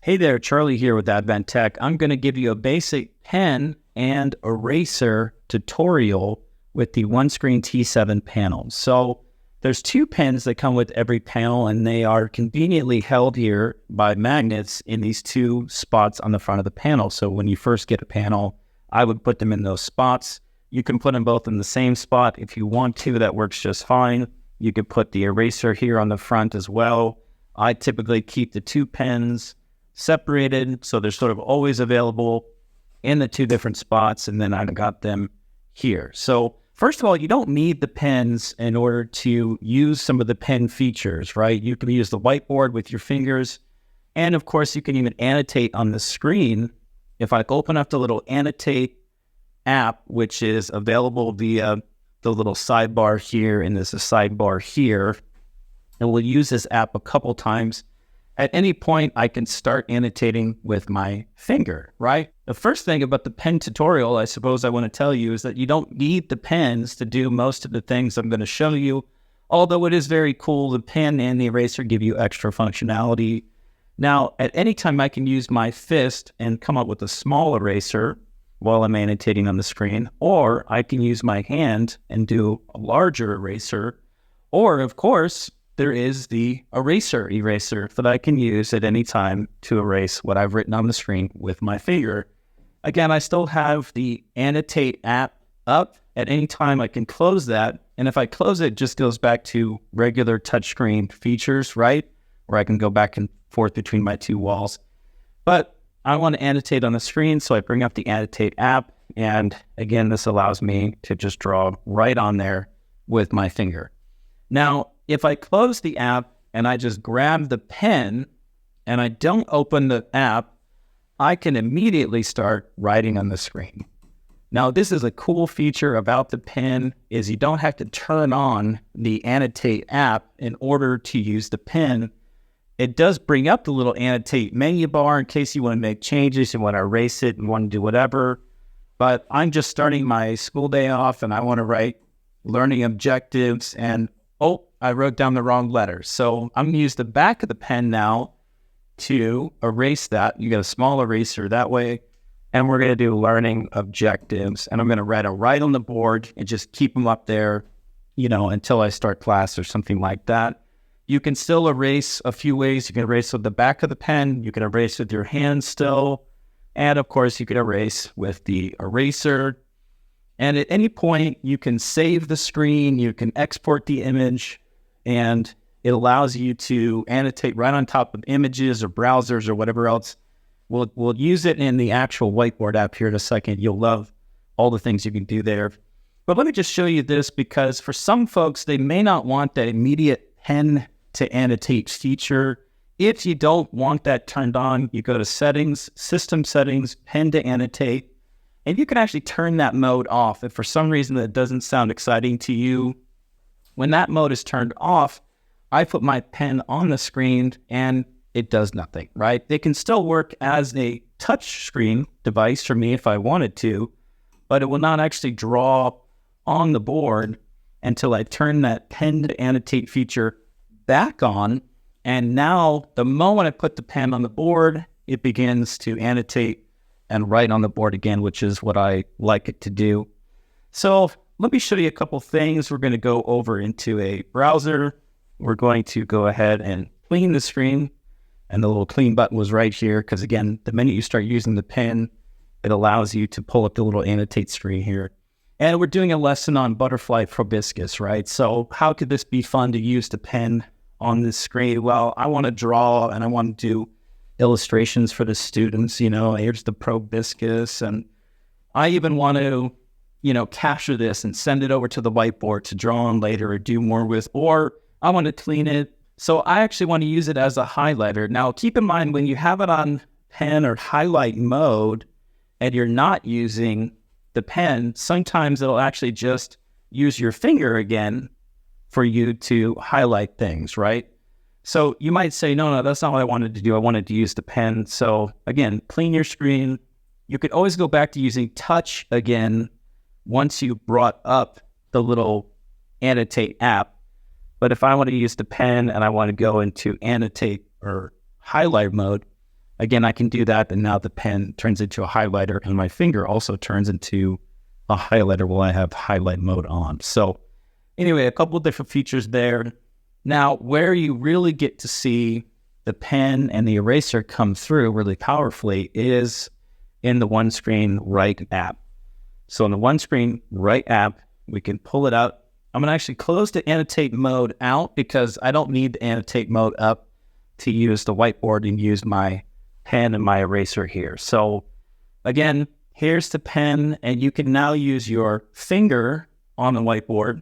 Hey there, Charlie here with Advent Tech. I'm going to give you a basic pen and eraser tutorial with the OneScreen T7 panel. So there's two pens that come with every panel, and they are conveniently held here by magnets in these two spots on the front of the panel. So when you first get a panel, I would put them in those spots. You can put them both in the same spot if you want to. That works just fine. You could put the eraser here on the front as well. I typically keep the two pens separated, so they're sort of always available in the two different spots, and then I've got them here. So first of all, you don't need the pens in order to use some of the pen features, right? You can use the whiteboard with your fingers, and of course you can even annotate on the screen. If I open up the little Annotate app, which is available via the little sidebar here, and there's a sidebar here, and we'll use this app a couple times. At any point, I can start annotating with my finger, right? The first thing about the pen tutorial, I suppose I want to tell you, is that you don't need the pens to do most of the things I'm going to show you. Although it is very cool, the pen and the eraser give you extra functionality. Now, at any time, I can use my fist and come up with a small eraser while I'm annotating on the screen, or I can use my hand and do a larger eraser, or of course, there is the eraser that I can use at any time to erase what I've written on the screen with my finger. Again, I still have the Annotate app up. At any time, I can close that. And if I close it, it just goes back to regular touchscreen features, right? Where I can go back and forth between my two walls. But I want to annotate on the screen, so I bring up the Annotate app. And again, this allows me to just draw right on there with my finger. Now, if I close the app and I just grab the pen and I don't open the app, I can immediately start writing on the screen. Now, this is a cool feature about the pen, is you don't have to turn on the Annotate app in order to use the pen. It does bring up the little Annotate menu bar in case you want to make changes, you want to erase it and want to do whatever. But I'm just starting my school day off and I want to write learning objectives, and I wrote down the wrong letter. So I'm going to use the back of the pen now to erase that. You get a small eraser that way. And we're going to do learning objectives. And I'm going to write it right on the board and just keep them up there, until I start class or something like that. You can still erase a few ways. You can erase with the back of the pen. You can erase with your hand still. And of course, you can erase with the eraser. And at any point, you can save the screen. You can export the image. And it allows you to annotate right on top of images or browsers or whatever else. We'll use it in the actual whiteboard app here in a second. You'll love all the things you can do there. But let me just show you this, because for some folks, they may not want that immediate pen to annotate feature. If you don't want that turned on, you go to Settings, System Settings, Pen to Annotate, and you can actually turn that mode off. If for some reason that doesn't sound exciting to you, when that mode is turned off, I put my pen on the screen and it does nothing, right? It can still work as a touch screen device for me if I wanted to, but it will not actually draw on the board until I turn that pen to annotate feature back on. And now the moment I put the pen on the board, it begins to annotate and write on the board again, which is what I like it to do. So let me show you a couple things. We're going to go over into a browser. We're going to go ahead and clean the screen. And the little clean button was right here, because again, the minute you start using the pen, it allows you to pull up the little annotate screen here. And we're doing a lesson on butterfly proboscis, right? So how could this be fun to use the pen on this screen? Well, I want to draw and I want to do illustrations for the students. Here's the proboscis, and I even want to capture this and send it over to the whiteboard to draw on later or do more with, or I want to clean it. So I actually want to use it as a highlighter. Now, keep in mind, when you have it on pen or highlight mode and you're not using the pen, sometimes it'll actually just use your finger again for you to highlight things, right? So you might say, no, that's not what I wanted to do. I wanted to use the pen. So again, clean your screen. You could always go back to using touch again once you brought up the little Annotate app. But if I want to use the pen and I want to go into Annotate or highlight mode, again, I can do that, and now the pen turns into a highlighter, and my finger also turns into a highlighter while I have highlight mode on. So anyway, a couple of different features there. Now, where you really get to see the pen and the eraser come through really powerfully is in the OneScreen Write app. So in the OneScreen Write app, we can pull it out. I'm going to actually close the Annotate mode out because I don't need the Annotate mode up to use the whiteboard and use my pen and my eraser here. So again, here's the pen, and you can now use your finger on the whiteboard.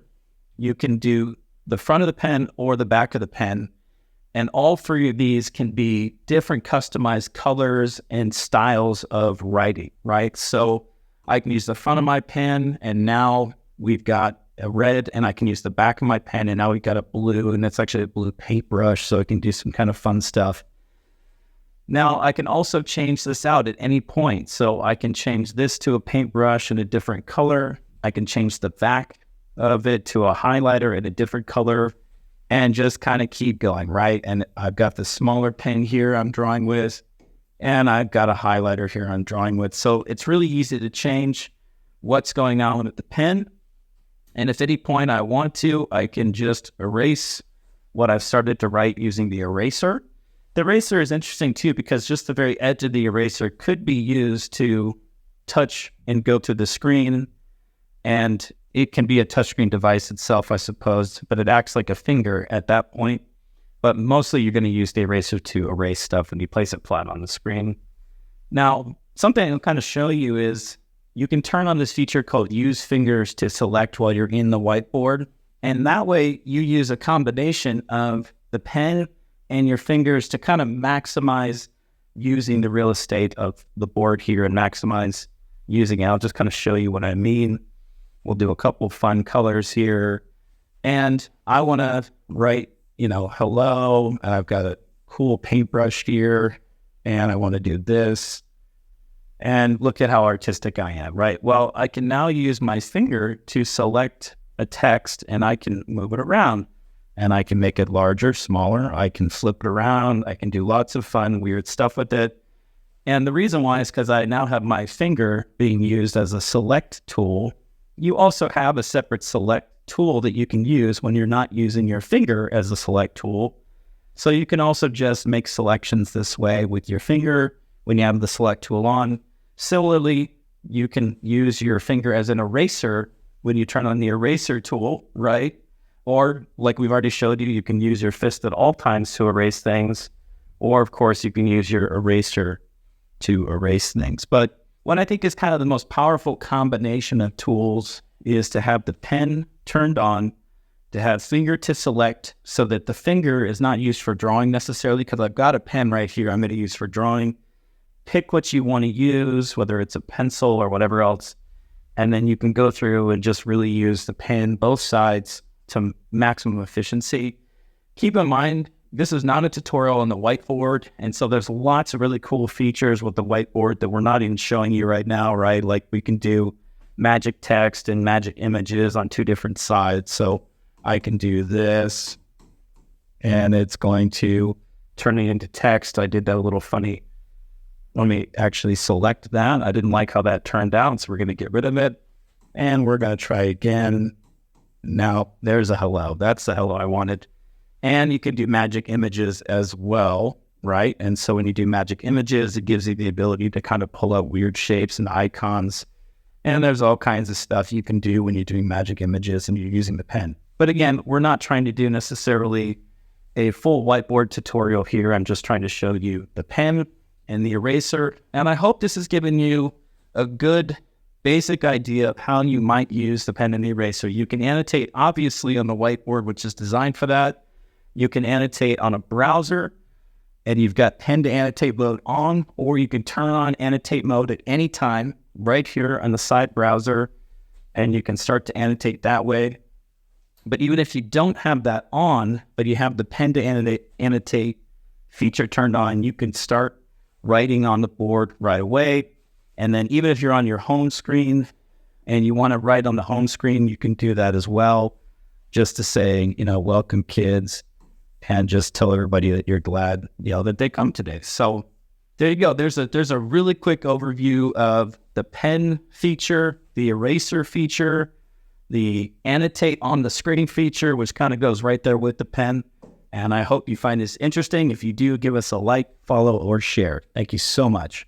You can do the front of the pen or the back of the pen, and all three of these can be different customized colors and styles of writing, right? So I can use the front of my pen, and now we've got a red, and I can use the back of my pen, and now we've got a blue, and it's actually a blue paintbrush, so I can do some kind of fun stuff. Now, I can also change this out at any point. So I can change this to a paintbrush in a different color. I can change the back of it to a highlighter in a different color and just kind of keep going, right? And I've got the smaller pen here I'm drawing with, and I've got a highlighter here I'm drawing with. So it's really easy to change what's going on with the pen. And if at any point I want to, I can just erase what I've started to write using the eraser. The eraser is interesting too, because just the very edge of the eraser could be used to touch and go to the screen, and it can be a touchscreen device itself, I suppose, but it acts like a finger at that point. But mostly you're going to use the eraser to erase stuff when you place it flat on the screen. Now, something I'll kind of show you is you can turn on this feature called Use Fingers to select while you're in the whiteboard. And that way you use a combination of the pen and your fingers to kind of maximize using the real estate of the board here and maximize using it. I'll just kind of show you what I mean. We'll do a couple fun colors here. And I want to write, hello. And I've got a cool paintbrush here. And I want to do this. And look at how artistic I am, right? Well, I can now use my finger to select a text, and I can move it around. And I can make it larger, smaller. I can flip it around. I can do lots of fun, weird stuff with it. And the reason why is because I now have my finger being used as a select tool. You also have a separate select tool that you can use when you're not using your finger as a select tool. So you can also just make selections this way with your finger when you have the select tool on. Similarly, you can use your finger as an eraser when you turn on the eraser tool, right? Or like we've already showed you, you can use your fist at all times to erase things. Or of course, you can use your eraser to erase things. But what I think is kind of the most powerful combination of tools is to have the pen turned on, to have finger to select so that the finger is not used for drawing necessarily, because I've got a pen right here I'm going to use for drawing. Pick what you want to use, whether it's a pencil or whatever else, and then you can go through and just really use the pen, both sides, to maximum efficiency. Keep in mind, this is not a tutorial on the whiteboard, and so there's lots of really cool features with the whiteboard that we're not even showing you right now, right? Like we can do magic text and magic images on two different sides. So I can do this, and it's going to turn it into text. I did that a little funny. Let me actually select that. I didn't like how that turned out, so we're going to get rid of it. And we're going to try again. Now, there's a hello. That's the hello I wanted. And you can do magic images as well, right? And so when you do magic images, it gives you the ability to kind of pull out weird shapes and icons. And there's all kinds of stuff you can do when you're doing magic images and you're using the pen. But again, we're not trying to do necessarily a full whiteboard tutorial here. I'm just trying to show you the pen and the eraser. And I hope this has given you a good basic idea of how you might use the pen and the eraser. You can annotate obviously on the whiteboard, which is designed for that. You can annotate on a browser, and you've got pen to annotate mode on, or you can turn on annotate mode at any time right here on the side browser, and you can start to annotate that way. But even if you don't have that on, but you have the pen to annotate feature turned on, you can start writing on the board right away. And then even if you're on your home screen and you want to write on the home screen, you can do that as well, just to say, welcome kids, and just tell everybody that you're glad, that they come today. So There you go. There's a really quick overview of the pen feature, the eraser feature, the annotate on the screen feature, which kind of goes right there with the pen. And I hope you find this interesting. If you do, give us a like, follow, or share. Thank you so much.